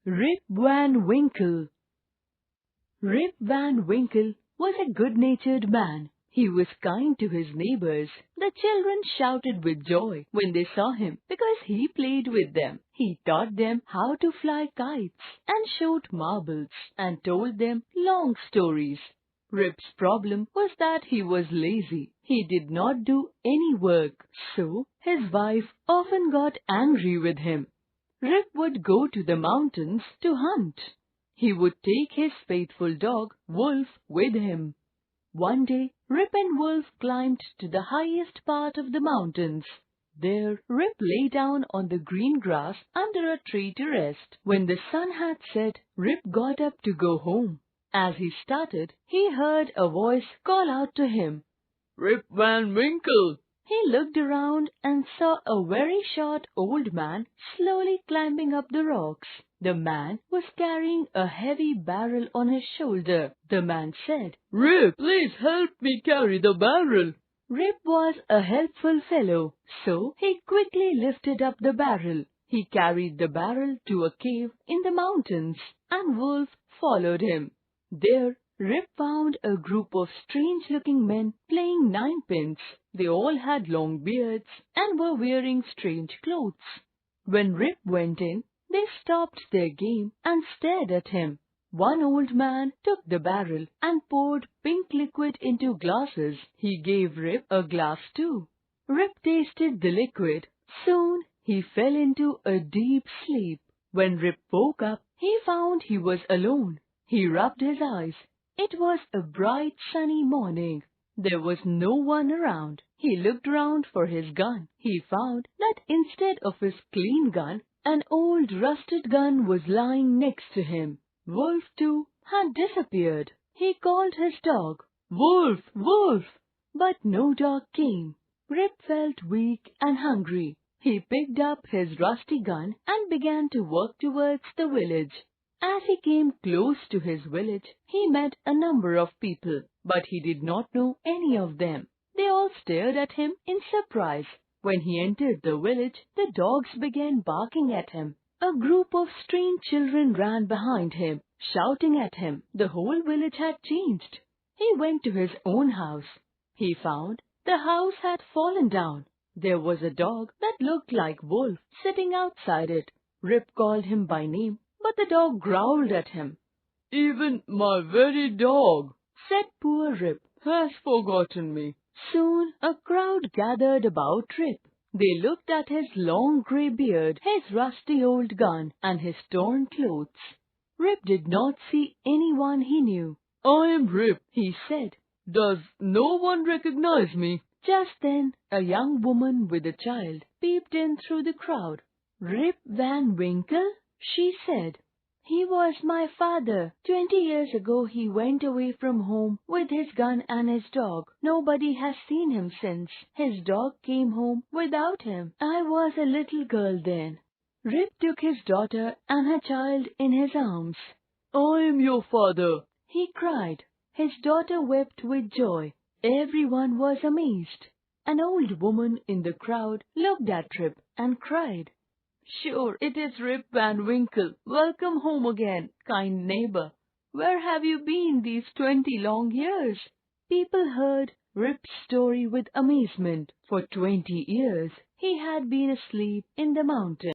Rip Van Winkle. Rip Van Winkle was a good-natured man. He was kind to his neighbors. The children shouted with joy when they saw him because he played with them. He taught them how to fly kites and shoot marbles and told them long stories. Rip's problem was that he was lazy. He did not do any work, so his wife often got angry with him. Rip would go to the mountains to hunt. He would take his faithful dog, Wolf, with him. One day, Rip and Wolf climbed to the highest part of the mountains. There, Rip lay down on the green grass under a tree to rest. When the sun had set, Rip got up to go home. As he started, he heard a voice call out to him, "Rip Van Winkle!" He looked around and saw a very short old man slowly climbing up the rocks. The man was carrying a heavy barrel on his shoulder. The man said, "Rip, please help me carry the barrel." Rip was a helpful fellow, so he quickly lifted up the barrel. He carried the barrel to a cave in the mountains, and Wolf followed him. There, Rip found a group of strange-looking men playing ninepins. They all had long beards and were wearing strange clothes. When Rip went in, they stopped their game and stared at him. One old man took the barrel and poured pink liquid into glasses. He gave Rip a glass too. Rip tasted the liquid. Soon he fell into a deep sleep. When Rip woke up, he found he was alone. He rubbed his eyes. It was a bright sunny morning. There was no one around. He looked round for his gun. He found that instead of his clean gun, an old rusted gun was lying next to him. Wolf, too, had disappeared. He called his dog, "Wolf, Wolf!" but no dog came. Rip felt weak and hungry. He picked up his rusty gun and began to walk towards the village. As he came close to his village, he met a number of people, but he did not know any of them. They all stared at him in surprise. When he entered the village, the dogs began barking at him. A group of strange children ran behind him, shouting at him. The whole village had changed. He went to his own house. He found the house had fallen down. There was a dog that looked like Wolf sitting outside it. Rip called him by name, but the dog growled at him. "Even my very dog," said poor Rip, "has forgotten me." Soon a crowd gathered about Rip. They looked at his long grey beard, his rusty old gun, and his torn clothes. Rip did not see anyone he knew. "I am Rip," he said. "Does no one recognize me?" Just then a young woman with a child peeped in through the crowd. "Rip Van Winkle?" she said. "He was my father. 20 years ago he went away from home with his gun and his dog. Nobody has seen him since. His dog came home without him. I was a little girl then." Rip took his daughter and her child in his arms. "I am your father," he cried. His daughter wept with joy. Everyone was amazed. An old woman in the crowd looked at Rip and cried, "Sure, it is Rip Van Winkle. Welcome home again, kind neighbor. Where have you been these 20 long years?" People heard Rip's story with amazement. For 20 years, he had been asleep in the mountains.